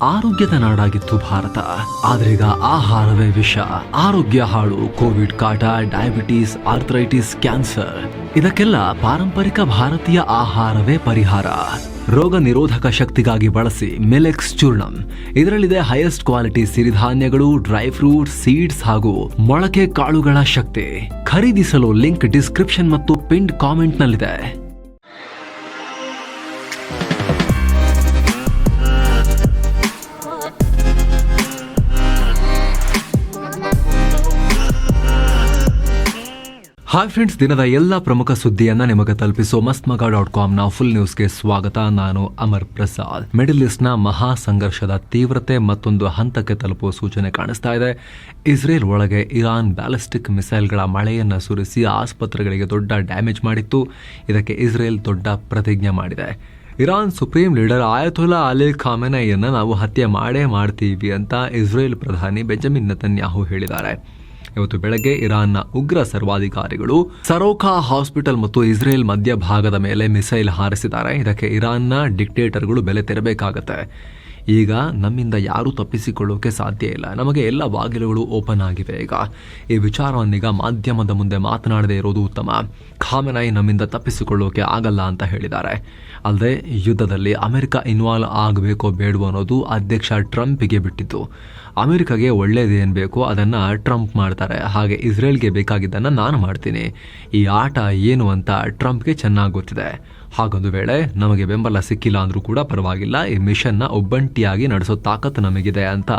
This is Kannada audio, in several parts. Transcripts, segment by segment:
ಆರೋಗ್ಯದ ನಾಡಾಗಿತ್ತು ಭಾರತ. ಆದ್ರೀಗ ಆಹಾರವೇ ವಿಷ. ಆರೋಗ್ಯ ಹಾಳು, ಕೋವಿಡ್ ಕಾಟ, ಡಯಾಬಿಟೀಸ್, ಆರ್ಥರೈಟಿಸ್, ಕ್ಯಾನ್ಸರ್, ಇದಕ್ಕೆಲ್ಲ ಪಾರಂಪರಿಕ ಭಾರತೀಯ ಆಹಾರವೇ ಪರಿಹಾರ. ರೋಗ ನಿರೋಧಕ ಶಕ್ತಿಗಾಗಿ ಬಳಸಿ ಮಿಲೆಕ್ಸ್ ಚೂರ್ಣಂ. ಇದರಲ್ಲಿದೆ ಹೈಯೆಸ್ಟ್ ಕ್ವಾಲಿಟಿ ಸಿರಿಧಾನ್ಯಗಳು, ಡ್ರೈ ಫ್ರೂಟ್ಸ್, ಸೀಡ್ಸ್ ಹಾಗೂ ಮೊಳಕೆ ಕಾಳುಗಳ ಶಕ್ತಿ. ಖರೀದಿಸಲು ಲಿಂಕ್ ಡಿಸ್ಕ್ರಿಪ್ಷನ್ ಮತ್ತು ಪಿನ್ಡ್ ಕಾಮೆಂಟ್ ನಲ್ಲಿದೆ. ಹಾಯ್ ಫ್ರೆಂಡ್ಸ್, ದಿನದ ಎಲ್ಲ ಪ್ರಮುಖ ಸುದ್ದಿಯನ್ನ ನಿಮಗೆ ತಲುಪಿಸೋ mastmaga.comನ ಫುಲ್ ನ್ಯೂಸ್ಗೆ ಸ್ವಾಗತ. ನಾನು ಅಮರ್ ಪ್ರಸಾದ್. ಮಿಡಲ್ ಈಸ್ಟ್ನ ಮಹಾ ಸಂಘರ್ಷದ ತೀವ್ರತೆ ಮತ್ತೊಂದು ಹಂತಕ್ಕೆ ತಲುಪುವ ಸೂಚನೆ ಕಾಣಿಸ್ತಾ ಇದೆ. ಇಸ್ರೇಲ್ ಒಳಗೆ ಇರಾನ್ ಬ್ಯಾಲಿಸ್ಟಿಕ್ ಮಿಸೈಲ್ಗಳ ಮಳೆಯನ್ನು ಸುರಿಸಿ ಆಸ್ಪತ್ರೆಗಳಿಗೆ ದೊಡ್ಡ ಡ್ಯಾಮೇಜ್ ಮಾಡಿತ್ತು. ಇದಕ್ಕೆ ಇಸ್ರೇಲ್ ದೊಡ್ಡ ಪ್ರತಿಜ್ಞೆ ಮಾಡಿದೆ. Iran supreme leader Ayatollah Ali ಖಾಮೆನೈಯನ್ನು ನಾವು ಹತ್ಯೆ ಮಾಡೇ ಮಾಡ್ತೀವಿ ಅಂತ ಇಸ್ರೇಲ್ ಪ್ರಧಾನಿ ಬೆಂಜಮಿನ್ ನೆತನ್ಯಾಹು ಹೇಳಿದ್ದಾರೆ. ಇವತ್ತು ಬೆಳಗ್ಗೆ ಇರಾನ್ನ ಉಗ್ರ ಸರ್ವಾಧಿಕಾರಿಗಳು ಸರೋಖಾ ಹಾಸ್ಪಿಟಲ್ ಮತ್ತು ಇಸ್ರೇಲ್ ಮಧ್ಯಭಾಗದ ಮೇಲೆ ಮಿಸೈಲ್ ಹಾರಿಸಿದ್ದಾರೆ. ಇದಕ್ಕೆ ಇರಾನ್ನ ಡಿಕ್ಟೇಟರ್ಗಳು ಬೆಲೆ ತೆರಬೇಕಾಗತ್ತೆ. ಈಗ ನಮ್ಮಿಂದ ಯಾರೂ ತಪ್ಪಿಸಿಕೊಳ್ಳೋಕೆ ಸಾಧ್ಯ ಇಲ್ಲ. ನಮಗೆ ಎಲ್ಲ ಬಾಗಿಲುಗಳು ಓಪನ್ ಆಗಿವೆ. ಈಗ ಈ ವಿಚಾರವನ್ನೀಗ ಮಾಧ್ಯಮದ ಮುಂದೆ ಮಾತನಾಡದೇ ಇರೋದು ಉತ್ತಮ. ಖಾಮೆನೈ ನಮ್ಮಿಂದ ತಪ್ಪಿಸಿಕೊಳ್ಳೋಕೆ ಆಗಲ್ಲ ಅಂತ ಹೇಳಿದ್ದಾರೆ. ಅಲ್ಲದೆ ಯುದ್ಧದಲ್ಲಿ ಅಮೆರಿಕ ಇನ್ವಾಲ್ವ್ ಆಗಬೇಕೋ ಬೇಡವೋ ಅನ್ನೋದು ಅಧ್ಯಕ್ಷ ಟ್ರಂಪ್ಗೆ ಬಿಟ್ಟಿದ್ದು. ಅಮೆರಿಕಾಗೆ ಒಳ್ಳೇದೇನು ಬೇಕೋ ಅದನ್ನು ಟ್ರಂಪ್ ಮಾಡ್ತಾರೆ, ಹಾಗೆ ಇಸ್ರೇಲ್ಗೆ ಬೇಕಾಗಿದ್ದನ್ನು ನಾನು ಮಾಡ್ತೀನಿ. ಈ ಆಟ ಏನು ಅಂತ ಟ್ರಂಪ್ಗೆ ಚೆನ್ನಾಗಿ ಗೊತ್ತಿದೆ. ಹಾಗೊಂದು ವೇಳೆ ನಮಗೆ ಬೆಂಬಲ ಸಿಕ್ಕಿಲ್ಲ ಅಂದರೂ ಕೂಡ ಪರವಾಗಿಲ್ಲ, ಈ ಮಿಷನ್ನ ಒಬ್ಬಂಟಿಯಾಗಿ ನಡೆಸೋ ತಾಕತ್ತು ನಮಗಿದೆ ಅಂತ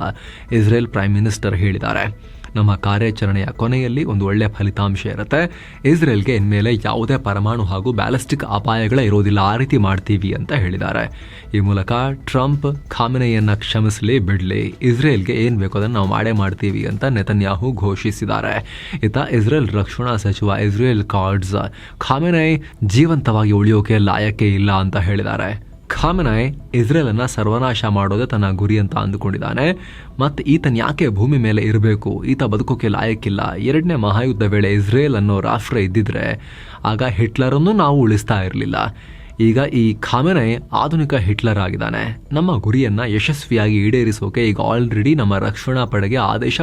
ಇಸ್ರೇಲ್ ಪ್ರೈಮ್ ಮಿನಿಸ್ಟರ್ ಹೇಳಿದ್ದಾರೆ. ನಮ್ಮ ಕಾರ್ಯಾಚರಣೆಯ ಕೊನೆಯಲ್ಲಿ ಒಂದು ಒಳ್ಳೆಯ ಫಲಿತಾಂಶ ಇರುತ್ತೆ. ಇಸ್ರೇಲ್ಗೆ ಇನ್ಮೇಲೆ ಯಾವುದೇ ಪರಮಾಣು ಹಾಗೂ ಬ್ಯಾಲಿಸ್ಟಿಕ್ ಅಪಾಯಗಳೇ ಇರೋದಿಲ್ಲ, ಆ ರೀತಿ ಮಾಡ್ತೀವಿ ಅಂತ ಹೇಳಿದ್ದಾರೆ. ಈ ಮೂಲಕ ಟ್ರಂಪ್ ಖಾಮೆನೈಯನ್ನು ಕ್ಷಮಿಸಲಿ ಬಿಡಲಿ, ಇಸ್ರೇಲ್ಗೆ ಏನು ಬೇಕೋ ಅದನ್ನು ನಾವು ಮಾಡೇ ಮಾಡ್ತೀವಿ ಅಂತ ನೆತನ್ಯಾಹು ಘೋಷಿಸಿದ್ದಾರೆ. ಇತ್ತ ಇಸ್ರೇಲ್ ರಕ್ಷಣಾ ಸಚಿವ ಇಸ್ರೇಲ್ ಕಾರ್ಡ್ಸ್ ಖಾಮೆನೈ ಜೀವಂತವಾಗಿ ಉಳಿಯೋಕೆ ಲಾಯಕ್ಕೆ ಇಲ್ಲ ಅಂತ ಹೇಳಿದ್ದಾರೆ. ಖಾಮೆನೈ ಇಸ್ರೇಲನ್ನು ಸರ್ವನಾಶ ಮಾಡೋದೇ ತನ್ನ ಗುರಿ ಅಂತ ಅಂದುಕೊಂಡಿದ್ದಾನೆ. ಮತ್ತು ಈತನ ಯಾಕೆ ಭೂಮಿ ಮೇಲೆ ಇರಬೇಕು, ಈತ ಬದುಕೋಕೆ ಲಾಯಕ್ಕಿಲ್ಲ. ಎರಡನೇ ಮಹಾಯುದ್ಧ ವೇಳೆ ಇಸ್ರೇಲ್ ಅನ್ನೋ ರಾಷ್ಟ್ರ ಇದ್ದಿದ್ರೆ ಆಗ ಹಿಟ್ಲರನ್ನು ನಾವು ಉಳಿಸ್ತಾ ಇರಲಿಲ್ಲ. ಈಗ ಈ ಖಾಮೆನೈ ಆಧುನಿಕ ಹಿಟ್ಲರ್ ಆಗಿದ್ದಾನೆ. ನಮ್ಮ ಗುರಿಯನ್ನು ಯಶಸ್ವಿಯಾಗಿ ಈಡೇರಿಸೋಕೆ ಈಗ ಆಲ್ರೆಡಿ ನಮ್ಮ ರಕ್ಷಣಾ ಪಡೆಗೆ ಆದೇಶ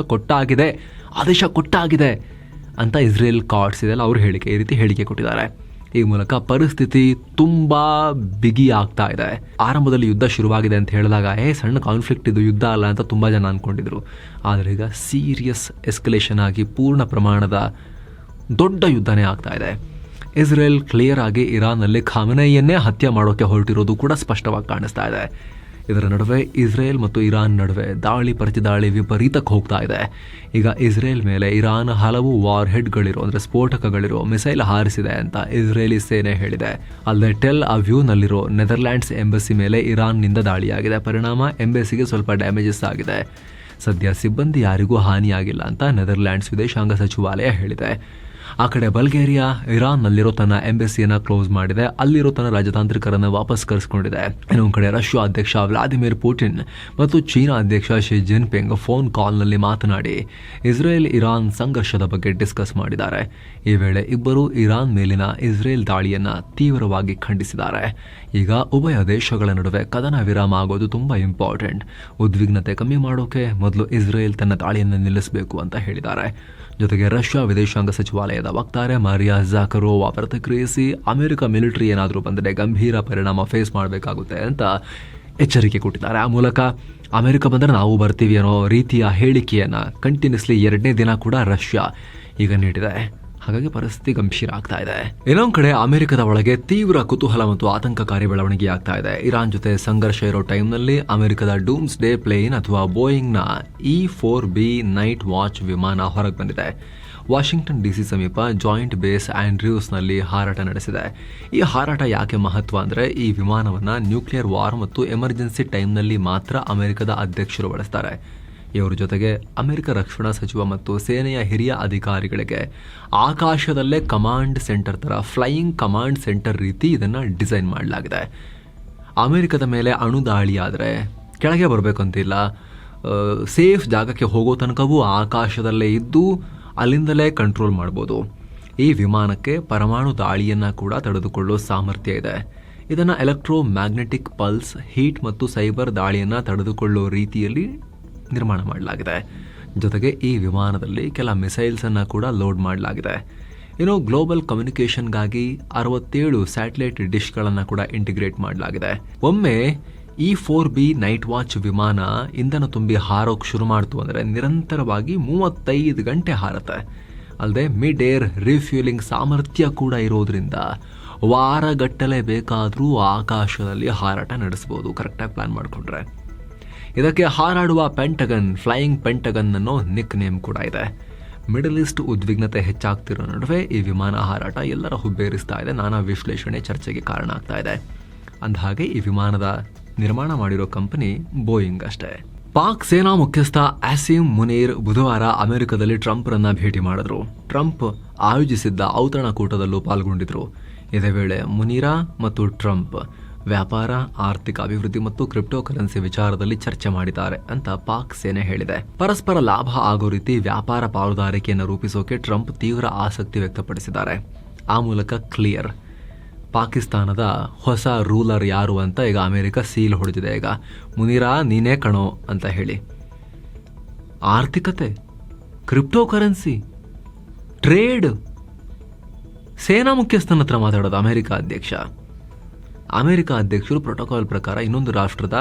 ಕೊಟ್ಟಾಗಿದೆ ಅಂತ ಇಸ್ರೇಲ್ ಕಾರ್ಡ್ಸ್ ಇದೆಲ್ಲ ಅವರು ಈ ರೀತಿ ಹೇಳಿಕೆ ಕೊಟ್ಟಿದ್ದಾರೆ. ಈ ಮೂಲಕ ಪರಿಸ್ಥಿತಿ ತುಂಬಾ ಬಿಗಿ ಆಗ್ತಾ ಇದೆ. ಆರಂಭದಲ್ಲಿ ಯುದ್ಧ ಶುರುವಾಗಿದೆ ಅಂತ ಹೇಳಿದಾಗ ಸಣ್ಣ ಕಾನ್ಫ್ಲಿಕ್ಟ್ ಇದು, ಯುದ್ಧ ಅಲ್ಲ ಅಂತ ತುಂಬಾ ಜನ ಅನ್ಕೊಂಡಿದ್ರು. ಆದರೆ ಈಗ ಸೀರಿಯಸ್ ಎಸ್ಕಲೇಷನ್ ಆಗಿ ಪೂರ್ಣ ಪ್ರಮಾಣದ ದೊಡ್ಡ ಯುದ್ಧನೇ ಆಗ್ತಾ ಇದೆ. ಇಸ್ರೇಲ್ ಕ್ಲಿಯರ್ ಆಗಿ ಇರಾನ್ನಲ್ಲಿ ಖಾಮೆನೈಯನ್ನೇ ಹತ್ಯೆ ಮಾಡೋಕೆ ಹೊರಟಿರೋದು ಕೂಡ ಸ್ಪಷ್ಟವಾಗಿ ಕಾಣಿಸ್ತಾ ಇದೆ. ಇದರ ನಡುವೆ ಇಸ್ರೇಲ್ ಮತ್ತು ಇರಾನ್ ನಡುವೆ ದಾಳಿ ಪ್ರತಿದಾಳಿ ವಿಪರೀತಕ್ಕೆ ಹೋಗ್ತಾ ಇದೆ. ಈಗ ಇಸ್ರೇಲ್ ಮೇಲೆ ಇರಾನ್ ಹಲವು ವಾರ್ ಹೆಡ್ಗಳಿರೋ ಅಂದರೆ ಸ್ಫೋಟಕಗಳಿರೋ ಮಿಸೈಲ್ ಹಾರಿಸಿದೆ ಅಂತ ಇಸ್ರೇಲಿ ಸೇನೆ ಹೇಳಿದೆ. ಅಲ್ಲದೆ ಟೆಲ್ ಅವ್ಯೂನಲ್ಲಿರೋ ನೆದರ್ಲ್ಯಾಂಡ್ಸ್ ಎಂಬಸಿ ಮೇಲೆ ಇರಾನ್ನಿಂದ ದಾಳಿಯಾಗಿದೆ. ಪರಿಣಾಮ ಎಂಬಸಿಗೆ ಸ್ವಲ್ಪ ಡ್ಯಾಮೇಜಸ್ ಆಗಿದೆ. ಸದ್ಯ ಸಿಬ್ಬಂದಿ ಯಾರಿಗೂ ಹಾನಿಯಾಗಿಲ್ಲ ಅಂತ ನೆದರ್ಲ್ಯಾಂಡ್ಸ್ ವಿದೇಶಾಂಗ ಸಚಿವಾಲಯ ಹೇಳಿದೆ. ಆ ಕಡೆ ಬಲ್ಗೇರಿಯಾ ಇರಾನ್ನಲ್ಲಿರೋ ತನ್ನ ಎಂಬಸಿಯನ್ನು ಕ್ಲೋಸ್ ಮಾಡಿದೆ. ಅಲ್ಲಿರೋ ತನ್ನ ರಾಜತಾಂತ್ರಿಕರನ್ನು ವಾಪಸ್ ಕರೆಸಿಕೊಂಡಿದೆ. ಇನ್ನೊಂದು ಕಡೆ ರಷ್ಯಾ ಅಧ್ಯಕ್ಷ ವ್ಲಾದಿಮಿರ್ ಪುಟಿನ್ ಮತ್ತು ಚೀನಾ ಅಧ್ಯಕ್ಷ ಶಿ ಜಿನ್ಪಿಂಗ್ ಫೋನ್ ಕಾಲ್ನಲ್ಲಿ ಮಾತನಾಡಿ ಇಸ್ರೇಲ್ ಇರಾನ್ ಸಂಘರ್ಷದ ಬಗ್ಗೆ ಡಿಸ್ಕಸ್ ಮಾಡಿದ್ದಾರೆ. ಈ ವೇಳೆ ಇಬ್ಬರು ಇರಾನ್ ಮೇಲಿನ ಇಸ್ರೇಲ್ ದಾಳಿಯನ್ನು ತೀವ್ರವಾಗಿ ಖಂಡಿಸಿದ್ದಾರೆ. ಈಗ ಉಭಯ ದೇಶಗಳ ನಡುವೆ ಕದನ ವಿರಾಮ ಆಗೋದು ತುಂಬಾ ಇಂಪಾರ್ಟೆಂಟ್. ಉದ್ವಿಗ್ನತೆ ಕಮ್ಮಿ ಮಾಡೋಕೆ ಮೊದಲು ಇಸ್ರೇಲ್ ತನ್ನ ದಾಳಿಯನ್ನು ನಿಲ್ಲಿಸಬೇಕು ಅಂತ ಹೇಳಿದ್ದಾರೆ. ಜೊತೆಗೆ ರಷ್ಯಾ ವಿದೇಶಾಂಗ ಸಚಿವಾಲಯದ ವಕ್ತಾರೆ ಮಾರಿಯಾ ಜಾಕರೋವಾ ಪ್ರತಿಕ್ರಿಯಿಸಿ ಅಮೆರಿಕ ಮಿಲಿಟರಿ ಏನಾದರೂ ಬಂದರೆ ಗಂಭೀರ ಪರಿಣಾಮ ಫೇಸ್ ಮಾಡಬೇಕಾಗುತ್ತೆ ಅಂತ ಎಚ್ಚರಿಕೆ ಕೊಟ್ಟಿದ್ದಾರೆ. ಆ ಮೂಲಕ ಅಮೆರಿಕ ಬಂದರೆ ನಾವು ಬರ್ತೀವಿ ಅನ್ನೋ ರೀತಿಯ ಹೇಳಿಕೆಯನ್ನು ಕಂಟಿನ್ಯೂಸ್ಲಿ 2ನೇ ದಿನ ಕೂಡ ರಷ್ಯಾ ಈಗ ನೀಡಿದೆ. ಹಾಗಾಗಿ ಪರಿಸ್ಥಿತಿ ಗಂಭೀರ ಆಗ್ತಾ ಇದೆ. ಇನ್ನೊಂದು ಕಡೆ ಅಮೆರಿಕದ ಒಳಗೆ ತೀವ್ರ ಕುತೂಹಲ ಮತ್ತು ಆತಂಕಕಾರಿ ಬೆಳವಣಿಗೆ ಆಗ್ತಾ ಇದೆ. ಇರಾನ್ ಜೊತೆ ಸಂಘರ್ಷ ಇರೋ ಟೈಮ್ನಲ್ಲಿ ಅಮೆರಿಕದ ಡೂಮ್ಸ್ ಡೇ ಪ್ಲೇನ್ ಅಥವಾ ಬೋಯಿಂಗ್ನ E-4B ನೈಟ್ ವಾಚ್ ವಿಮಾನ ಹೊರಗೆ ಬಂದಿದೆ. ವಾಷಿಂಗ್ಟನ್ DC ಸಮೀಪ ಜಾಯಿಂಟ್ ಬೇಸ್ ಆಂಡ್ರ್ಯೂಸ್ನಲ್ಲಿ ಹಾರಾಟ ನಡೆಸಿದೆ. ಈ ಹಾರಾಟ ಯಾಕೆ ಮಹತ್ವ ಅಂದರೆ ಈ ವಿಮಾನವನ್ನು ನ್ಯೂಕ್ಲಿಯರ್ ವಾರ್ ಮತ್ತು ಎಮರ್ಜೆನ್ಸಿ ಟೈಮ್ನಲ್ಲಿ ಮಾತ್ರ ಅಮೆರಿಕದ ಅಧ್ಯಕ್ಷರು ಬಳಸ್ತಾರೆ. ಇವರ ಜೊತೆಗೆ ಅಮೆರಿಕ ರಕ್ಷಣಾ ಸಚಿವ ಮತ್ತು ಸೇನೆಯ ಹಿರಿಯ ಅಧಿಕಾರಿಗಳಿಗೆ ಆಕಾಶದಲ್ಲೇ ಕಮಾಂಡ್ ಸೆಂಟರ್ ಥರ ಫ್ಲೈಯಿಂಗ್ ಕಮಾಂಡ್ ಸೆಂಟರ್ ರೀತಿ ಇದನ್ನು ಡಿಸೈನ್ ಮಾಡಲಾಗಿದೆ. ಅಮೆರಿಕದ ಮೇಲೆ ಅಣು ದಾಳಿ ಆದರೆ ಕೆಳಗೆ ಬರಬೇಕಂತಿಲ್ಲ, ಸೇಫ್ ಜಾಗಕ್ಕೆ ಹೋಗೋ ತನಕವೂ ಆಕಾಶದಲ್ಲೇ ಇದ್ದು ಅಲ್ಲಿಂದಲೇ ಕಂಟ್ರೋಲ್ ಮಾಡ್ಬೋದು. ಈ ವಿಮಾನಕ್ಕೆ ಪರಮಾಣು ದಾಳಿಯನ್ನು ಕೂಡ ತಡೆದುಕೊಳ್ಳೋ ಸಾಮರ್ಥ್ಯ ಇದೆ. ಇದನ್ನು ಎಲೆಕ್ಟ್ರೋಮ್ಯಾಗ್ನೆಟಿಕ್ ಪಲ್ಸ್, ಹೀಟ್ ಮತ್ತು ಸೈಬರ್ ದಾಳಿಯನ್ನು ತಡೆದುಕೊಳ್ಳುವ ರೀತಿಯಲ್ಲಿ ನಿರ್ಮಾಣ ಮಾಡಲಾಗಿದೆ. ಜೊತೆಗೆ ಈ ವಿಮಾನದಲ್ಲಿ ಕೆಲ ಮಿಸೈಲ್ಸನ್ನು ಕೂಡ ಲೋಡ್ ಮಾಡಲಾಗಿದೆ. ಇನ್ನು ಗ್ಲೋಬಲ್ ಕಮ್ಯುನಿಕೇಷನ್ಗಾಗಿ 67 ಸ್ಯಾಟಲೈಟ್ ಡಿಶ್ಗಳನ್ನು ಕೂಡ ಇಂಟಿಗ್ರೇಟ್ ಮಾಡಲಾಗಿದೆ. ಒಮ್ಮೆ E-4B ನೈಟ್ ವಾಚ್ ವಿಮಾನ ಇಂಧನ ತುಂಬಿ ಹಾರೋಕೆ ಶುರು ಮಾಡ್ತು ಅಂದರೆ ನಿರಂತರವಾಗಿ 35 ಗಂಟೆ ಹಾರತ್ತೆ. ಅಲ್ಲದೆ ಮಿಡ್ ಏರ್ ರಿಫ್ಯೂಲಿಂಗ್ ಸಾಮರ್ಥ್ಯ ಕೂಡ ಇರೋದ್ರಿಂದ ವಾರಗಟ್ಟಲೆ ಬೇಕಾದರೂ ಆಕಾಶದಲ್ಲಿ ಹಾರಾಟ ನಡೆಸ್ಬೋದು, ಕರೆಕ್ಟಾಗಿ ಪ್ಲಾನ್ ಮಾಡಿಕೊಂಡ್ರೆ. ಇದಕ್ಕೆ ಹಾರಾಡುವ ಪೆಂಟಗನ್, ಫ್ಲೈಯಿಂಗ್ ಪೆಂಟಗನ್ ಅನ್ನೋ ನಿಕ್ ನೇಮ್ ಕೂಡ ಇದೆ. ಮಿಡಲ್ ಈಸ್ಟ್ ಉದ್ವಿಗ್ನತೆ ಹೆಚ್ಚಾಗ್ತಿರೋ ನಡುವೆ ಈ ವಿಮಾನ ಹಾರಾಟ ಎಲ್ಲರ ಹುಬ್ಬೇರಿಸ್ತಾ ಇದೆ. ನಾನಾ ವಿಶ್ಲೇಷಣೆ, ಚರ್ಚೆಗೆ ಕಾರಣ ಆಗ್ತಾ ಇದೆ. ಅಂದಹಾಗೆ ಈ ವಿಮಾನದ ನಿರ್ಮಾಣ ಮಾಡಿರೋ ಕಂಪನಿ ಬೋಯಿಂಗ್ ಅಷ್ಟೇ. ಪಾಕ್ ಸೇನಾ ಮುಖ್ಯಸ್ಥ ಆಸಿಮ್ ಮುನೀರ್ ಬುಧವಾರ ಅಮೆರಿಕದಲ್ಲಿ ಟ್ರಂಪ್ರನ್ನ ಭೇಟಿ ಮಾಡಿದ್ರು. ಟ್ರಂಪ್ ಆಯೋಜಿಸಿದ್ದ ಔತಣಕೂಟದಲ್ಲೂ ಪಾಲ್ಗೊಂಡಿದ್ರು. ಇದೇ ವೇಳೆ ಮುನೀರಾ ಮತ್ತು ಟ್ರಂಪ್ ವ್ಯಾಪಾರ, ಆರ್ಥಿಕ ಅಭಿವೃದ್ಧಿ ಮತ್ತು ಕ್ರಿಪ್ಟೋ ಕರೆನ್ಸಿ ವಿಚಾರದಲ್ಲಿ ಚರ್ಚೆ ಮಾಡಿದ್ದಾರೆ ಅಂತ ಪಾಕ್ ಸೇನೆ ಹೇಳಿದೆ. ಪರಸ್ಪರ ಲಾಭ ಆಗೋ ರೀತಿ ವ್ಯಾಪಾರ ಪಾಲುದಾರಿಕೆಯನ್ನು ರೂಪಿಸೋಕೆ ಟ್ರಂಪ್ ತೀವ್ರ ಆಸಕ್ತಿ ವ್ಯಕ್ತಪಡಿಸಿದ್ದಾರೆ. ಆ ಮೂಲಕ ಕ್ಲಿಯರ್ ಪಾಕಿಸ್ತಾನದ ಹೊಸ ರೂಲರ್ ಯಾರು ಅಂತ ಈಗ ಅಮೆರಿಕ ಸೀಲ್ ಹೊಡೆದಿದೆ. ಈಗ ಮುನೀರಾ ನೀನೇ ಕಣೋ ಅಂತ ಹೇಳಿ. ಆರ್ಥಿಕತೆ, ಕ್ರಿಪ್ಟೋ ಕರೆನ್ಸಿ, ಟ್ರೇಡ್, ಸೇನಾ ಮುಖ್ಯಸ್ಥನ ಹತ್ರ ಮಾತಾಡೋದು ಅಮೆರಿಕ ಅಧ್ಯಕ್ಷ. ಅಮೆರಿಕ ಅಧ್ಯಕ್ಷರು ಪ್ರೋಟೋಕಾಲ್ ಪ್ರಕಾರ ಇನ್ನೊಂದು ರಾಷ್ಟ್ರದ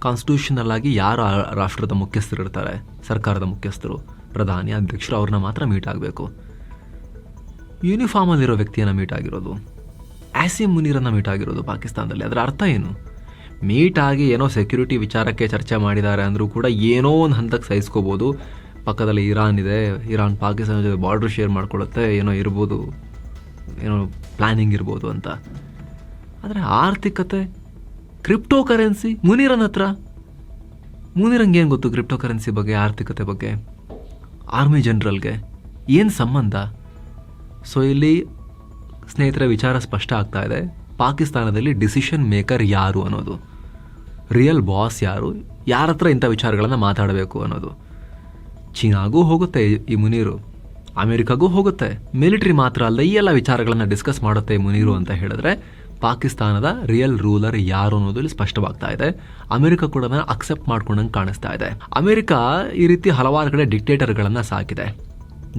ಕಾನ್ಸ್ಟಿಟ್ಯೂಷನಲ್ ಆಗಿ ಯಾರು ರಾಷ್ಟ್ರದ ಮುಖ್ಯಸ್ಥರು ಇರ್ತಾರೆ, ಸರ್ಕಾರದ ಮುಖ್ಯಸ್ಥರು, ಪ್ರಧಾನಿ, ಅಧ್ಯಕ್ಷರು, ಅವ್ರನ್ನ ಮಾತ್ರ ಮೀಟ್ ಆಗಬೇಕು. ಯೂನಿಫಾರ್ಮಲ್ಲಿರೋ ವ್ಯಕ್ತಿಯನ್ನು ಮೀಟ್ ಆಗಿರೋದು, ಆಸಿಮ್ ಮುನೀರನ್ನು ಮೀಟ್ ಆಗಿರೋದು ಪಾಕಿಸ್ತಾನದಲ್ಲಿ. ಅದರ ಅರ್ಥ ಏನು? ಮೀಟ್ ಆಗಿ ಏನೋ ಸೆಕ್ಯೂರಿಟಿ ವಿಚಾರಕ್ಕೆ ಚರ್ಚೆ ಮಾಡಿದ್ದಾರೆ ಅಂದರೂ ಕೂಡ ಏನೋ ಒಂದು ಹಂತಕ್ಕೆ ಸಹಿಸ್ಕೋಬೋದು. ಪಕ್ಕದಲ್ಲಿ ಇರಾನ್ ಇದೆ, ಇರಾನ್ ಪಾಕಿಸ್ತಾನ ಜೊತೆ ಬಾರ್ಡರ್ ಶೇರ್ ಮಾಡ್ಕೊಳ್ಳುತ್ತೆ, ಏನೋ ಇರ್ಬೋದು, ಏನೋ ಪ್ಲಾನಿಂಗ್ ಇರ್ಬೋದು ಅಂತ. ಆದರೆ ಆರ್ಥಿಕತೆ, ಕ್ರಿಪ್ಟೋ ಕರೆನ್ಸಿ ಮುನೀರನ ಹತ್ರ, ಮುನೀರಂಗೆ ಏನು ಗೊತ್ತು ಕ್ರಿಪ್ಟೋ ಕರೆನ್ಸಿ ಬಗ್ಗೆ, ಆರ್ಥಿಕತೆ ಬಗ್ಗೆ? ಆರ್ಮಿ ಜನರಲ್ಗೆ ಏನು ಸಂಬಂಧ? ಸೊ ಇಲ್ಲಿ ಸ್ನೇಹಿತರ ವಿಚಾರ ಸ್ಪಷ್ಟ ಆಗ್ತಾ ಇದೆ. ಪಾಕಿಸ್ತಾನದಲ್ಲಿ ಡಿಸಿಷನ್ ಮೇಕರ್ ಯಾರು ಅನ್ನೋದು, ರಿಯಲ್ ಬಾಸ್ ಯಾರು, ಯಾರ ಹತ್ರ ಇಂಥ ವಿಚಾರಗಳನ್ನು ಮಾತಾಡಬೇಕು ಅನ್ನೋದು. ಚೀನಾಗೂ ಹೋಗುತ್ತೆ ಈ ಮುನೀರು, ಅಮೆರಿಕಾಗೂ ಹೋಗುತ್ತೆ. ಮಿಲಿಟರಿ ಮಾತ್ರ ಅಲ್ಲ, ಈ ಎಲ್ಲ ವಿಚಾರಗಳನ್ನು ಡಿಸ್ಕಸ್ ಮಾಡುತ್ತೆ ಮುನೀರು ಅಂತ ಹೇಳಿದ್ರೆ ಪಾಕಿಸ್ತಾನದ ರಿಯಲ್ ರೂಲರ್ ಯಾರು ಅನ್ನೋದು ಇಲ್ಲಿ ಸ್ಪಷ್ಟವಾಗ್ತಾ ಇದೆ. ಅಮೆರಿಕ ಕೂಡ ಅಕ್ಸೆಪ್ಟ್ ಮಾಡ್ಕೊಂಡಂಗೆ ಕಾಣಿಸ್ತಾ ಇದೆ. ಅಮೆರಿಕ ಈ ರೀತಿ ಹಲವಾರು ಕಡೆ ಡಿಕ್ಟೇಟರ್ಗಳನ್ನು ಸಾಕಿದೆ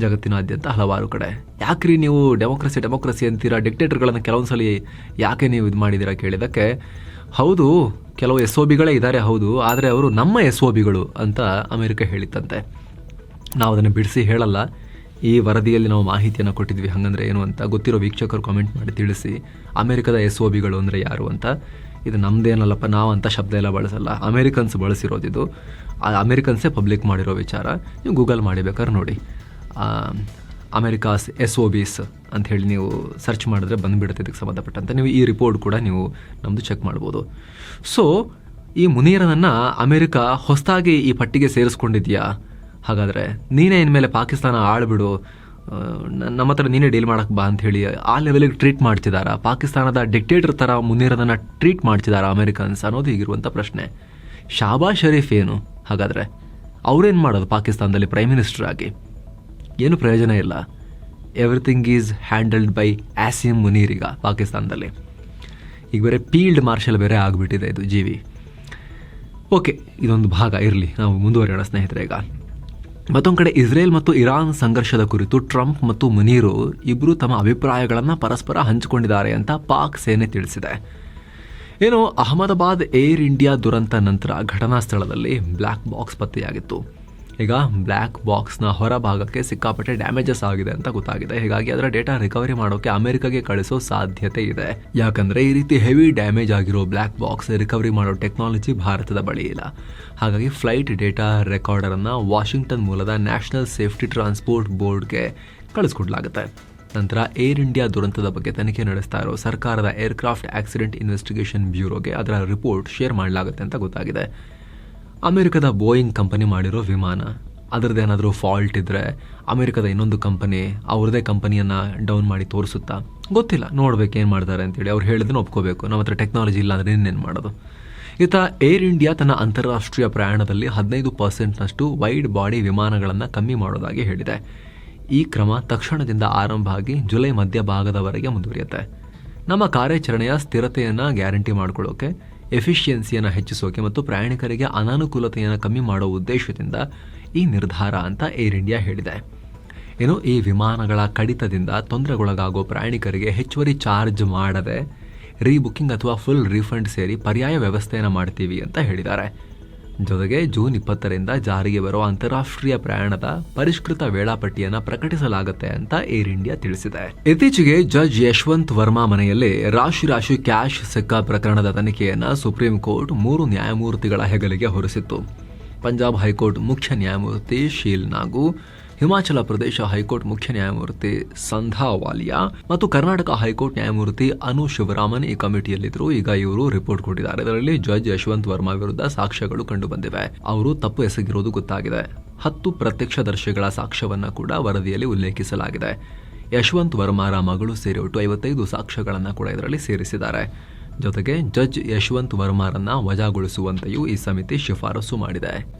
ಜಗತ್ತಿನಾದ್ಯಂತ ಹಲವಾರು ಕಡೆ. ಯಾಕ್ರಿ ನೀವು ಡೆಮೋಕ್ರಸಿ ಅಂತೀರಾ, ಡಿಕ್ಟೇಟರ್ಗಳನ್ನು ಕೆಲವೊಂದ್ಸಲಿ ಯಾಕೆ ನೀವು ಇದು ಮಾಡಿದ್ದೀರಾ ಕೇಳಿದಕ್ಕೆ, ಹೌದು ಕೆಲವು SOBಗಳೇ ಇದ್ದಾರೆ, ಹೌದು, ಆದರೆ ಅವರು ನಮ್ಮ SOBಗಳು ಅಂತ ಅಮೆರಿಕ ಹೇಳಿತ್ತಂತೆ. ನಾವು ಅದನ್ನು ಬಿಡಿಸಿ ಹೇಳಲ್ಲ, ಈ ವರದಿಯಲ್ಲಿ ನಾವು ಮಾಹಿತಿಯನ್ನು ಕೊಟ್ಟಿದ್ವಿ. ಹಾಗಂದ್ರೆ ಏನು ಅಂತ ಗೊತ್ತಿರೋ ವೀಕ್ಷಕರು ಕಾಮೆಂಟ್ ಮಾಡಿ ತಿಳಿಸಿ. ಅಮೆರಿಕದ SOBಗಳು ಅಂದರೆ ಯಾರು ಅಂತ. ಇದು ನಮ್ಮದೇನಲ್ಲಪ್ಪ, ನಾವು ಅಂತ ಶಬ್ದ ಎಲ್ಲ ಬಳಸಲ್ಲ, ಅಮೆರಿಕನ್ಸ್ ಬಳಸಿರೋದಿದು. ಅಮೆರಿಕನ್ಸೇ ಪಬ್ಲಿಕ್ ಮಾಡಿರೋ ವಿಚಾರ. ನೀವು ಗೂಗಲ್ ಮಾಡಿ ಬೇಕಾದ್ರೆ ನೋಡಿ, ಅಮೆರಿಕಾಸ್ SOBs ಅಂತ ಹೇಳಿ ನೀವು ಸರ್ಚ್ ಮಾಡಿದ್ರೆ ಬಂದುಬಿಡುತ್ತೆ ಇದಕ್ಕೆ ಸಂಬಂಧಪಟ್ಟಂತೆ. ನೀವು ಈ ರಿಪೋರ್ಟ್ ಕೂಡ ನೀವು ನಮ್ಮದು ಚೆಕ್ ಮಾಡ್ಬೋದು. ಸೊ ಈ ಮುನೀರನನ್ನು ಅಮೆರಿಕ ಹೊಸದಾಗಿ ಈ ಪಟ್ಟಿಗೆ ಸೇರಿಸ್ಕೊಂಡಿದೆಯಾ? ಹಾಗಾದರೆ ನೀನೇ ಇನ್ಮೇಲೆ ಪಾಕಿಸ್ತಾನ ಆಳ್ಬಿಡು, ನಮ್ಮ ಹತ್ರ ನೀನೇ ಡೀಲ್ ಮಾಡೋಕ್ಕೆ ಬಾ ಅಂಥೇಳಿ ಆ ಲೆವೆಲಿಗೆ ಟ್ರೀಟ್ ಮಾಡ್ತಿದ್ದಾರಾ? ಪಾಕಿಸ್ತಾನದ ಡಿಕ್ಟೇಟರ್ ಥರ ಮುನೀರನನ್ನು ಟ್ರೀಟ್ ಮಾಡ್ತಿದ್ದಾರಾ ಅಮೆರಿಕನ್ಸ್ ಅನ್ನೋದು ಈಗಿರುವಂಥ ಪ್ರಶ್ನೆ. ಶಾಬಾಜ್ ಶರೀಫ್ ಏನು ಹಾಗಾದರೆ? ಅವ್ರೇನು ಮಾಡೋದು ಪಾಕಿಸ್ತಾನದಲ್ಲಿ ಪ್ರೈಮ್ ಮಿನಿಸ್ಟರ್ ಆಗಿ? ಏನು ಪ್ರಯೋಜನ ಇಲ್ಲ. Everything is handled by awesome Munir ಈಗ ಪಾಕಿಸ್ತಾನದಲ್ಲಿ. ಈಗ ಬೇರೆ ಫೀಲ್ಡ್ ಮಾರ್ಷಲ್ ಬೇರೆ ಆಗಿಬಿಟ್ಟಿದೆ ಇದು ಜೀವಿ. ಓಕೆ, ಇದೊಂದು ಭಾಗ ಇರಲಿ, ನಾವು ಮುಂದುವರಿಯೋಣ ಸ್ನೇಹಿತರೆ. ಈಗ ಮತ್ತೊಂದು ಕಡೆ ಇಸ್ರೇಲ್ ಮತ್ತು ಇರಾನ್ ಸಂಘರ್ಷದ ಕುರಿತು ಟ್ರಂಪ್ ಮತ್ತು ಮುನೀರು ಇಬ್ಬರು ತಮ್ಮ ಅಭಿಪ್ರಾಯಗಳನ್ನು ಪರಸ್ಪರ ಹಂಚಿಕೊಂಡಿದ್ದಾರೆ ಅಂತ ಪಾಕ್ ಸೇನೆ ತಿಳಿಸಿದೆ. ಏನು, ಅಹಮದಾಬಾದ್ ಏರ್ ಇಂಡಿಯಾ ದುರಂತ ನಂತರ ಘಟನಾ ಸ್ಥಳದಲ್ಲಿ ಬ್ಲ್ಯಾಕ್ ಬಾಕ್ಸ್ ಪತ್ತೆಯಾಗಿತ್ತು. ಈಗ ಬ್ಲ್ಯಾಕ್ ಬಾಕ್ಸ್ನ ಹೊರಭಾಗಕ್ಕೆ ಸಿಕ್ಕಾಪಟ್ಟೆ ಡ್ಯಾಮೇಜಸ್ ಆಗಿದೆ ಅಂತ ಗೊತ್ತಾಗಿದೆ. ಹೀಗಾಗಿ ಅದರ ಡೇಟಾ ರಿಕವರಿ ಮಾಡೋಕೆ ಅಮೆರಿಕಾಗೆ ಕಳಿಸೋ ಸಾಧ್ಯತೆ ಇದೆ. ಯಾಕಂದರೆ ಈ ರೀತಿ ಹೆವಿ ಡ್ಯಾಮೇಜ್ ಆಗಿರೋ ಬ್ಲ್ಯಾಕ್ ಬಾಕ್ಸ್ ರಿಕವರಿ ಮಾಡೋ ಟೆಕ್ನಾಲಜಿ ಭಾರತದ ಬಳಿ ಇಲ್ಲ. ಹಾಗಾಗಿ ಫ್ಲೈಟ್ ಡೇಟಾ ರೆಕಾರ್ಡರನ್ನು ವಾಷಿಂಗ್ಟನ್ ಮೂಲದ ನ್ಯಾಷನಲ್ ಸೇಫ್ಟಿ ಟ್ರಾನ್ಸ್ಪೋರ್ಟ್ ಬೋರ್ಡ್ಗೆ ಕಳಿಸ್ಕೊಡ್ಲಾಗುತ್ತೆ. ನಂತರ ಏರ್ ಇಂಡಿಯಾ ದುರಂತದ ಬಗ್ಗೆ ತನಿಖೆ ನಡೆಸ್ತಾ ಇರೋ ಸರ್ಕಾರದ ಏರ್ಕ್ರಾಫ್ಟ್ ಆಕ್ಸಿಡೆಂಟ್ ಇನ್ವೆಸ್ಟಿಗೇಷನ್ ಬ್ಯೂರೋಗೆ ಅದರ ರಿಪೋರ್ಟ್ ಶೇರ್ ಮಾಡಲಾಗುತ್ತೆ ಅಂತ ಗೊತ್ತಾಗಿದೆ. ಅಮೆರಿಕದ ಬೋಯಿಂಗ್ ಕಂಪನಿ ಮಾಡಿರೋ ವಿಮಾನ, ಅದರದ್ದೇನಾದರೂ ಫಾಲ್ಟ್ ಇದ್ದರೆ ಅಮೆರಿಕದ ಇನ್ನೊಂದು ಕಂಪನಿ ಅವ್ರದ್ದೇ ಕಂಪನಿಯನ್ನು ಡೌನ್ ಮಾಡಿ ತೋರಿಸುತ್ತಾ ಗೊತ್ತಿಲ್ಲ, ನೋಡ್ಬೇಕು ಏನು ಮಾಡ್ತಾರೆ ಅಂತೇಳಿ. ಅವ್ರು ಹೇಳಿದ್ದನ್ನು ಒಪ್ಕೋಬೇಕು. ನಮ್ಮ ಹತ್ರ ಟೆಕ್ನಾಲಜಿ ಇಲ್ಲ ಅಂದರೆ ಇನ್ನೇನು ಮಾಡೋದು? ಈತ ಏರ್ ಇಂಡಿಯಾ ತನ್ನ ಅಂತಾರಾಷ್ಟ್ರೀಯ ಪ್ರಯಾಣದಲ್ಲಿ 15% ವೈಡ್ ಬಾಡಿ ವಿಮಾನಗಳನ್ನು ಕಮ್ಮಿ ಮಾಡೋದಾಗಿ ಹೇಳಿದೆ. ಈ ಕ್ರಮ ತಕ್ಷಣದಿಂದ ಆರಂಭ ಆಗಿ ಜುಲೈ ಮಧ್ಯಭಾಗದವರೆಗೆ ಮುಂದುವರಿಯುತ್ತೆ. ನಮ್ಮ ಕಾರ್ಯಾಚರಣೆಯ ಸ್ಥಿರತೆಯನ್ನು ಗ್ಯಾರಂಟಿ ಮಾಡಿಕೊಳ್ಳೋಕೆ, ಎಫಿಷಿಯನ್ಸಿಯನ್ನು ಹೆಚ್ಚಿಸೋಕೆ ಮತ್ತು ಪ್ರಯಾಣಿಕರಿಗೆ ಅನಾನುಕೂಲತೆಯನ್ನು ಕಮ್ಮಿ ಮಾಡೋ ಉದ್ದೇಶದಿಂದ ಈ ನಿರ್ಧಾರ ಅಂತ ಏರ್ ಇಂಡಿಯಾ ಹೇಳಿದೆ. ಇನ್ನು ಈ ವಿಮಾನಗಳ ಕಡಿತದಿಂದ ತೊಂದರೆಗೊಳಗಾಗೋ ಪ್ರಯಾಣಿಕರಿಗೆ ಹೆಚ್ಚುವರಿ ಚಾರ್ಜ್ ಮಾಡದೆ ರೀಬುಕಿಂಗ್ ಅಥವಾ ಫುಲ್ ರೀಫಂಡ್ ಸೇರಿ ಪರ್ಯಾಯ ವ್ಯವಸ್ಥೆಯನ್ನು ಮಾಡ್ತೀವಿ ಅಂತ ಹೇಳಿದ್ದಾರೆ. ಜೊತೆಗೆ ಜೂನ್ 20ರಿಂದ ಜಾರಿಗೆ ಬರುವ ಅಂತಾರಾಷ್ಟ್ರೀಯ ಪ್ರಯಾಣದ ಪರಿಷ್ಕೃತ ವೇಳಾಪಟ್ಟಿಯನ್ನು ಪ್ರಕಟಿಸಲಾಗುತ್ತೆ ಅಂತ ಏರ್ ಇಂಡಿಯಾ ತಿಳಿಸಿದೆ. ಇತ್ತೀಚೆಗೆ ಜಡ್ಜ್ ಯಶವಂತ್ ವರ್ಮಾ ಮನೆಯಲ್ಲಿ ರಾಶಿ ಕ್ಯಾಶ್ ಸಿಕ್ಕ ಪ್ರಕರಣದ ತನಿಖೆಯನ್ನು ಸುಪ್ರೀಂ ಕೋರ್ಟ್ 3 ನ್ಯಾಯಮೂರ್ತಿಗಳ ಹೆಗಲಿಗೆ ಹೊರಿಸಿತ್ತು. ಪಂಜಾಬ್ ಹೈಕೋರ್ಟ್ ಮುಖ್ಯ ನ್ಯಾಯಮೂರ್ತಿ ಶೀಲ್ ನಾಗು, ಹಿಮಾಚಲ ಪ್ರದೇಶ ಹೈಕೋರ್ಟ್ ಮುಖ್ಯ ನ್ಯಾಯಮೂರ್ತಿ ಸಂಧ್ಯಾ ವಾಲಿಯಾ ಮತ್ತು ಕರ್ನಾಟಕ ಹೈಕೋರ್ಟ್ ನ್ಯಾಯಮೂರ್ತಿ ಅನು ಶಿವರಾಮನ್ ಈ ಕಮಿಟಿಯಲ್ಲಿದ್ದರು. ಈಗ ಇವರು ರಿಪೋರ್ಟ್ ಕೊಟ್ಟಿದ್ದಾರೆ. ಇದರಲ್ಲಿ ಜಡ್ಜ್ ಯಶವಂತ್ ವರ್ಮಾ ವಿರುದ್ಧ ಸಾಕ್ಷ್ಯಗಳು ಕಂಡು ಬಂದಿವೆ. ಅವರು ತಪ್ಪು ಎಸಗಿರುವುದು ಗೊತ್ತಾಗಿದೆ. 10 ಪ್ರತ್ಯಕ್ಷದರ್ಶಿಗಳ ಸಾಕ್ಷ್ಯವನ್ನ ಕೂಡ ವರದಿಯಲ್ಲಿ ಉಲ್ಲೇಖಿಸಲಾಗಿದೆ. ಯಶವಂತ್ ವರ್ಮಾರ ಮಗಳು ಸೇರಿ ಒಟ್ಟು 55 ಸಾಕ್ಷ್ಯಗಳನ್ನು ಕೂಡ ಇದರಲ್ಲಿ ಸೇರಿಸಿದ್ದಾರೆ. ಜೊತೆಗೆ ಜಡ್ಜ್ ಯಶವಂತ್ ವರ್ಮಾರನ್ನ ವಜಾಗೊಳಿಸುವಂತೆಯೂ ಈ ಸಮಿತಿ ಶಿಫಾರಸು ಮಾಡಿದೆ.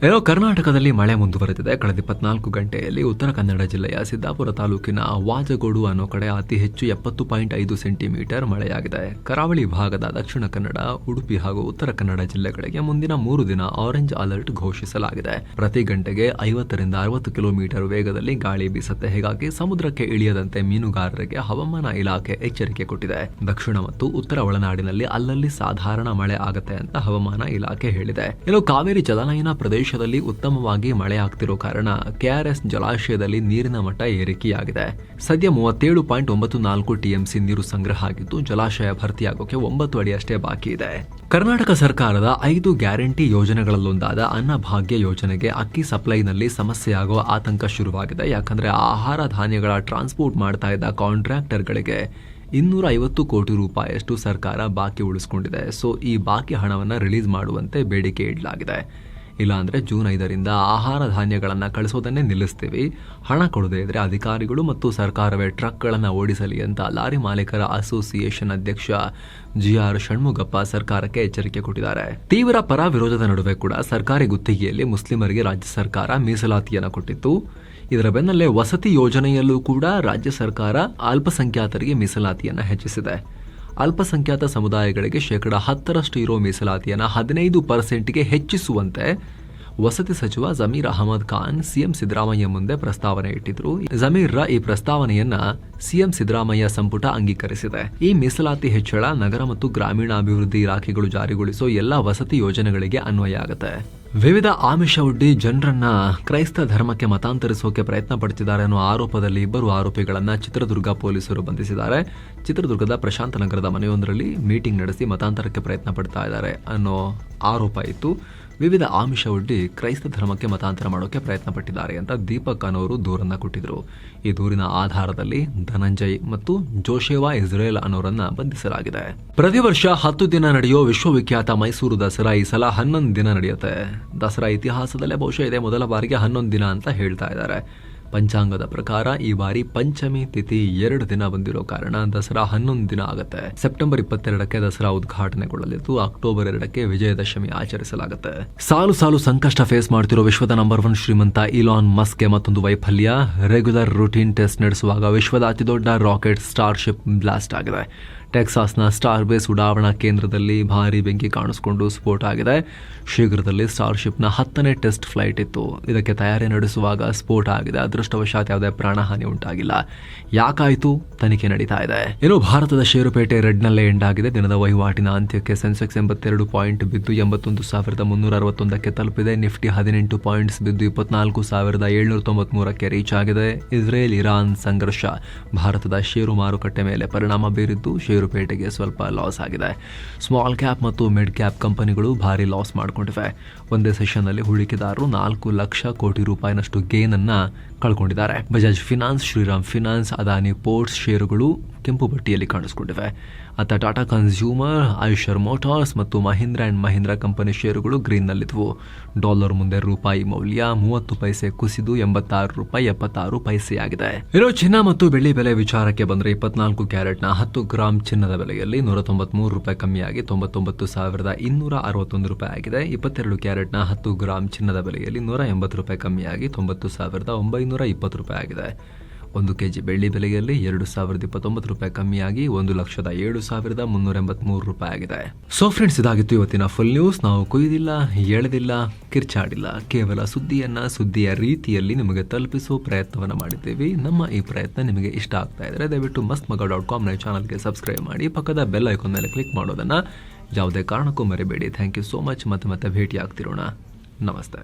ಕರ್ನಾಟಕದಲ್ಲಿ ಮಳೆ ಮುಂದುವರೆದಿದೆ. ಕಳೆದ 24 ಗಂಟೆಯಲ್ಲಿ ಉತ್ತರ ಕನ್ನಡ ಜಿಲ್ಲೆಯ ಸಿದ್ದಾಪುರ ತಾಲೂಕಿನ ವಾಜಗೋಡು ಅನ್ನೋ ಕಡೆ ಅತಿ ಹೆಚ್ಚು 70.5 ಸೆಂಟಿಮೀಟರ್ ಮಳೆಯಾಗಿದೆ. ಕರಾವಳಿ ಭಾಗದ ದಕ್ಷಿಣ ಕನ್ನಡ, ಉಡುಪಿ ಹಾಗೂ ಉತ್ತರ ಕನ್ನಡ ಜಿಲ್ಲೆಗಳಿಗೆ ಮುಂದಿನ 3 ದಿನ ಆರೆಂಜ್ ಅಲರ್ಟ್ ಘೋಷಿಸಲಾಗಿದೆ. ಪ್ರತಿ ಗಂಟೆಗೆ 50ರಿಂದ 60 ಕಿಲೋಮೀಟರ್ ವೇಗದಲ್ಲಿ ಗಾಳಿ ಬೀಸುತ್ತೆ. ಹೀಗಾಗಿ ಸಮುದ್ರಕ್ಕೆ ಇಳಿಯದಂತೆ ಮೀನುಗಾರರಿಗೆ ಹವಾಮಾನ ಇಲಾಖೆ ಎಚ್ಚರಿಕೆ ಕೊಟ್ಟಿದೆ. ದಕ್ಷಿಣ ಮತ್ತು ಉತ್ತರ ಒಳನಾಡಿನಲ್ಲಿ ಅಲ್ಲಲ್ಲಿ ಸಾಧಾರಣ ಮಳೆ ಆಗುತ್ತೆ ಅಂತ ಹವಾಮಾನ ಇಲಾಖೆ ಹೇಳಿದೆ. ಇನ್ನು ಕಾವೇರಿ ಜಲಾನಯನ ಪ್ರದೇಶದಲ್ಲಿ ಉತ್ತಮವಾಗಿ ಮಳೆ ಆಗ್ತಿರೋ ಕಾರಣ ಕೆಆರ್ಎಸ್ ಜಲಾಶಯದಲ್ಲಿ ನೀರಿನ ಮಟ್ಟ ಏರಿಕೆಯಾಗಿದೆ. ಸದ್ಯ 37.94 ಟಿಎಂಸಿ ನೀರು ಸಂಗ್ರಹ ಆಗಿದ್ದು ಜಲಾಶಯ ಭರ್ತಿಯಾಗೋಕೆ 9 ಅಡಿಯಷ್ಟೇ ಬಾಕಿ ಇದೆ. ಕರ್ನಾಟಕ ಸರ್ಕಾರದ 5 ಗ್ಯಾರಂಟಿ ಯೋಜನೆಗಳಲ್ಲೊಂದಾದ ಅನ್ನಭಾಗ್ಯ ಯೋಜನೆಗೆ ಅಕ್ಕಿ ಸಪ್ಲೈನಲ್ಲಿ ಸಮಸ್ಯೆಯಾಗುವ ಆತಂಕ ಶುರುವಾಗಿದೆ. ಯಾಕಂದ್ರೆ ಆಹಾರ ಧಾನ್ಯಗಳ ಟ್ರಾನ್ಸ್ಪೋರ್ಟ್ ಮಾಡ್ತಾ ಇದ್ದ ಕಾಂಟ್ರಾಕ್ಟರ್ಗಳಿಗೆ 250 ಕೋಟಿ ರೂಪಾಯಿಯಷ್ಟು ಸರ್ಕಾರ ಬಾಕಿ ಉಳಿಸ್ಕೊಂಡಿದೆ. ಸೊ ಈ ಬಾಕಿ ಹಣವನ್ನು ರಿಲೀಸ್ ಮಾಡುವಂತೆ ಬೇಡಿಕೆ ಇಡಲಾಗಿದೆ. ಇಲ್ಲಾಂದ್ರೆ ಜೂನ್ 5ರಿಂದ ಆಹಾರ ಧಾನ್ಯಗಳನ್ನು ಕಳಿಸೋದನ್ನೇ ನಿಲ್ಲಿಸ್ತೀವಿ, ಹಣ ಕೊಡದೇ ಇದ್ರೆ ಅಧಿಕಾರಿಗಳು ಮತ್ತು ಸರ್ಕಾರವೇ ಟ್ರಕ್ಗಳನ್ನು ಓಡಿಸಲಿ ಅಂತ ಲಾರಿ ಮಾಲೀಕರ ಅಸೋಸಿಯೇಷನ್ ಅಧ್ಯಕ್ಷ ಜಿಆರ್ ಷಣ್ಮುಗಪ್ಪ ಸರ್ಕಾರಕ್ಕೆ ಎಚ್ಚರಿಕೆ ಕೊಟ್ಟಿದ್ದಾರೆ. ತೀವ್ರ ಪರ ವಿರೋಧದ ನಡುವೆ ಕೂಡ ಸರ್ಕಾರಿ ಗುತ್ತಿಗೆಯಲ್ಲಿ ಮುಸ್ಲಿಮರಿಗೆ ರಾಜ್ಯ ಸರ್ಕಾರ ಮೀಸಲಾತಿಯನ್ನು ಕೊಟ್ಟಿತ್ತು. ಇದರ ಬೆನ್ನಲ್ಲೇ ವಸತಿ ಯೋಜನೆಯಲ್ಲೂ ಕೂಡ ರಾಜ್ಯ ಸರ್ಕಾರ ಅಲ್ಪಸಂಖ್ಯಾತರಿಗೆ ಮೀಸಲಾತಿಯನ್ನು ಹೆಚ್ಚಿಸಿದೆ. ಅಲ್ಪಸಂಖ್ಯಾತ ಸಮುದಾಯಗಳಿಗೆ 10% ಇರೋ ಮೀಸಲಾತಿಯನ್ನು 15%ಗೆ ಹೆಚ್ಚಿಸುವಂತೆ ವಸತಿ ಸಚಿವ ಜಮೀರ್ ಅಹಮದ್ ಖಾನ್ ಸಿಎಂ ಸಿದ್ದರಾಮಯ್ಯ ಮುಂದೆ ಪ್ರಸ್ತಾವನೆ ಇಟ್ಟಿದ್ರು. ಜಮೀರ್ರ ಈ ಪ್ರಸ್ತಾವನೆಯನ್ನ ಸಿಎಂ ಸಿದ್ದರಾಮಯ್ಯ ಸಂಪುಟ ಅಂಗೀಕರಿಸಿದೆ. ಈ ಮೀಸಲಾತಿ ಹೆಚ್ಚಳ ನಗರ ಮತ್ತು ಗ್ರಾಮೀಣಾಭಿವೃದ್ಧಿ ಇಲಾಖೆಗಳು ಜಾರಿಗೊಳಿಸೋ ಎಲ್ಲಾ ವಸತಿ ಯೋಜನೆಗಳಿಗೆ ಅನ್ವಯ ಆಗುತ್ತೆ. ವಿವಿಧ ಆಮಿಷವೊಡ್ಡಿ ಜನರನ್ನ ಕ್ರೈಸ್ತ ಧರ್ಮಕ್ಕೆ ಮತಾಂತರಿಸೋಕೆ ಪ್ರಯತ್ನ ಪಡುತ್ತಿದ್ದಾರೆ ಅನ್ನೋ ಆರೋಪದಲ್ಲಿ 2 ಆರೋಪಿಗಳನ್ನ ಚಿತ್ರದುರ್ಗ ಪೊಲೀಸರು ಬಂಧಿಸಿದ್ದಾರೆ. ಚಿತ್ರದುರ್ಗದ ಪ್ರಶಾಂತ ನಗರದ ಮನೆಯೊಂದರಲ್ಲಿ ಮೀಟಿಂಗ್ ನಡೆಸಿ ಮತಾಂತರಕ್ಕೆ ಪ್ರಯತ್ನ ಪಡ್ತಾ ಇದ್ದಾರೆ ಅನ್ನೋ ಆರೋಪ ಇತ್ತು. ವಿವಿಧ ಆಮಿಷವೊಡ್ಡಿ ಕ್ರೈಸ್ತ ಧರ್ಮಕ್ಕೆ ಮತಾಂತರ ಮಾಡೋಕೆ ಪ್ರಯತ್ನ ಪಟ್ಟಿದ್ದಾರೆ ಅಂತ ದೀಪಕ್ ಅನ್ನೋರು ದೂರನ್ನ ಕೊಟ್ಟಿದ್ರು. ಈ ದೂರಿನ ಆಧಾರದಲ್ಲಿ ಧನಂಜಯ್ ಮತ್ತು ಜೋಶೇವಾ ಇಸ್ರೇಲ್ ಅನ್ನೋರನ್ನ ಬಂಧಿಸಲಾಗಿದೆ. ಪ್ರತಿ ವರ್ಷ 10 ದಿನ ನಡೆಯೋ ವಿಶ್ವವಿಖ್ಯಾತ ಮೈಸೂರು ದಸರಾ ಈ ಸಲ 11 ದಿನ ನಡೆಯುತ್ತೆ. ದಸರಾ ಇತಿಹಾಸದಲ್ಲೇ ಬಹುಶಃ ಇದೇ ಮೊದಲ ಬಾರಿಗೆ 11 ದಿನ ಅಂತ ಹೇಳ್ತಾ ಇದ್ದಾರೆ. ಪಂಚಾಂಗದ ಪ್ರಕಾರ ಈ ಬಾರಿ ಪಂಚಮಿ ತಿಥಿ 2 ದಿನ ಬಂದಿರೋ ಕಾರಣ ದಸರಾ 11 ದಿನ ಆಗುತ್ತೆ. ಸೆಪ್ಟೆಂಬರ್ 22ಕ್ಕೆ ದಸರಾ ಉದ್ಘಾಟನೆಗೊಳ್ಳಲಿದ್ದು ಅಕ್ಟೋಬರ್ 2ಕ್ಕೆ ವಿಜಯದಶಮಿ ಆಚರಿಸಲಾಗುತ್ತೆ. ಸಾಲು ಸಂಕಷ್ಟ ಫೇಸ್ ಮಾಡ್ತಿರೋ ವಿಶ್ವದ ನಂಬರ್ 1 ಶ್ರೀಮಂತ ಇಲಾನ್ ಮಸ್ಕ್ಗೆ ಮತ್ತೊಂದು ವೈಫಲ್ಯ. ರೆಗ್ಯುಲರ್ ರೂಟೀನ್ ಟೆಸ್ಟ್ ನಡೆಸುವಾಗ ವಿಶ್ವದ ಅತಿದೊಡ್ಡ ರಾಕೆಟ್ ಸ್ಟಾರ್ಶಿಪ್ ಬ್ಲಾಸ್ಟ್ ಆಗಿದೆ. ಟೆಕ್ಸಾಸ್ನ ಸ್ಟಾರ್ ಬೇಸ್ ಉಡಾವಣಾ ಕೇಂದ್ರದಲ್ಲಿ ಭಾರಿ ಬೆಂಕಿ ಕಾಣಿಸಿಕೊಂಡು ಸ್ಫೋಟ ಆಗಿದೆ. ಶೀಘ್ರದಲ್ಲಿ ಸ್ಟಾರ್ಶಿಪ್ನ 10ನೇ ಟೆಸ್ಟ್ ಫ್ಲೈಟ್ ಇತ್ತು. ಇದಕ್ಕೆ ತಯಾರಿ ನಡೆಸುವಾಗ ಸ್ಫೋಟ ಆಗಿದೆ. ಅದೃಷ್ಟವಶಾತ್ ಯಾವುದೇ ಪ್ರಾಣಹಾನಿ ಉಂಟಾಗಿಲ್ಲ. ಯಾಕಾಯಿತು? ತನಿಖೆ ನಡೀತಾ ಇದೆ. ಇನ್ನು ಭಾರತದ ಷೇರುಪೇಟೆ ರೆಡ್ನಲ್ಲೇ ಎಂಡ್ ಆಗಿದೆ. ದಿನದ ವಹಿವಾಟಿನ ಅಂತ್ಯಕ್ಕೆ ಸೆನ್ಸೆಕ್ಸ್ 82 ಪಾಯಿಂಟ್ ಬಿದ್ದು 81,361ಕ್ಕೆ ತಲುಪಿದೆ. ನಿಫ್ಟಿ 18 ಪಾಯಿಂಟ್ಸ್ ಬಿದ್ದು 24,793ಕ್ಕೆ ರೀಚ್ ಆಗಿದೆ. ಇಸ್ರೇಲ್ ಇರಾನ್ ಸಂಘರ್ಷ ಭಾರತದ ಷೇರು ಮಾರುಕಟ್ಟೆ ಮೇಲೆ ಪರಿಣಾಮ ಬೀರಿದ್ದು ಷೇರುಪೇಟೆಗೆ ಸ್ವಲ್ಪ ಲಾಸ್ ಆಗಿದೆ. ಸ್ಮಾಲ್ ಕ್ಯಾಪ್ ಮತ್ತು ಮಿಡ್ ಕ್ಯಾಪ್ ಕಂಪನಿಗಳು ಭಾರಿ ಲಾಸ್ ಮಾಡಿಕೊಂಡಿವೆ. ಒಂದೇ ಸೆಷನ್ನಲ್ಲಿ ಹೂಡಿಕೆದಾರರು 4 ಲಕ್ಷ ಕೋಟಿ ರೂಪಾಯಿನಷ್ಟು ಗೇನ್ ಅನ್ನ ಕಳ್ಕೊಂಡಿದ್ದಾರೆ. Bajaj Finance, Shriram Finance, Adani Ports ಷೇರುಗಳು ಕೆಂಪು ಪಟ್ಟಿಯಲ್ಲಿ ಕಾಣಿಸಿಕೊಂಡಿವೆ. ಅತ್ತ ಟಾಟಾ ಕನ್ಸ್ಯೂಮರ್, ಐಷರ್ ಮೋಟಾರ್ಸ್ ಮತ್ತು ಮಹೀಂದ್ರ ಅಂಡ್ ಮಹೀಂದ್ರ ಕಂಪನಿ ಷೇರುಗಳು ಗ್ರೀನ್ನಲ್ಲಿದ್ವು. ಡಾಲರ್ ಮುಂದೆ ರೂಪಾಯಿ ಮೌಲ್ಯ 30 ಪೈಸೆ ಕುಸಿದು 86 ರೂಪಾಯಿ 76 ಪೈಸೆಯಾಗಿದೆ. ಇರೋ ಚಿನ್ನ ಮತ್ತು ಬೆಳ್ಳಿ ಬೆಲೆ ವಿಚಾರಕ್ಕೆ ಬಂದರೆ 24 ಕ್ಯಾರೆಟ್ನ 10 ಗ್ರಾಂ ಚಿನ್ನದ ಬೆಲೆಯಲ್ಲಿ 193 ರೂಪಾಯಿ ಕಮ್ಮಿಯಾಗಿ 99,261 ರೂಪಾಯಿ ಆಗಿದೆ. 22 ಕ್ಯಾರೆಟ್ನ 10 ಗ್ರಾಂ ಚಿನ್ನದ ಬೆಲೆಯಲ್ಲಿ 180 ರೂಪಾಯಿ ಕಮ್ಮಿಯಾಗಿ 90,920 ರೂಪಾಯಿ ಆಗಿದೆ. 1 ಕೆಜಿ ಬೆಳ್ಳಿ ಬೆಲೆಯಲ್ಲಿ 2,029 ರೂಪಾಯಿ ಕಮ್ಮಿಯಾಗಿ 1,07,383 ರೂಪಾಯಿ ಆಗಿದೆ. ಸೊ ಫ್ರೆಂಡ್ಸ್, ಇದಾಗಿತ್ತು ಇವತ್ತಿನ ಫುಲ್ ನ್ಯೂಸ್. ನಾವು ಕೊಯ್ದಿಲ್ಲ, ಎಳೆದಿಲ್ಲ, ಕಿರ್ಚಾಡಿಲ್ಲ, ಕೇವಲ ಸುದ್ದಿಯ ರೀತಿಯಲ್ಲಿ ನಿಮಗೆ ತಲುಪಿಸುವ ಪ್ರಯತ್ನವನ್ನು ಮಾಡಿದ್ದೀವಿ. ನಮ್ಮ ಈ ಪ್ರಯತ್ನ ನಿಮಗೆ ಇಷ್ಟ ಆಗ್ತಾ ಇದ್ರೆ ದಯವಿಟ್ಟು mastmagga.com ಚಾನಲ್ಗೆ ಸಬ್ಸ್ಕ್ರೈಬ್ ಮಾಡಿ, ಪಕ್ಕದ ಬೆಲ್ ಐಕಾನ್ ಮೇಲೆ ಕ್ಲಿಕ್ ಮಾಡೋದನ್ನ ಯಾವುದೇ ಕಾರಣಕ್ಕೂ ಮರಿಬೇಡಿ. Thank you so much. ಮತ್ತೆ ಭೇಟಿ ಆಗ್ತಿರೋಣ. ನಮಸ್ತೆ.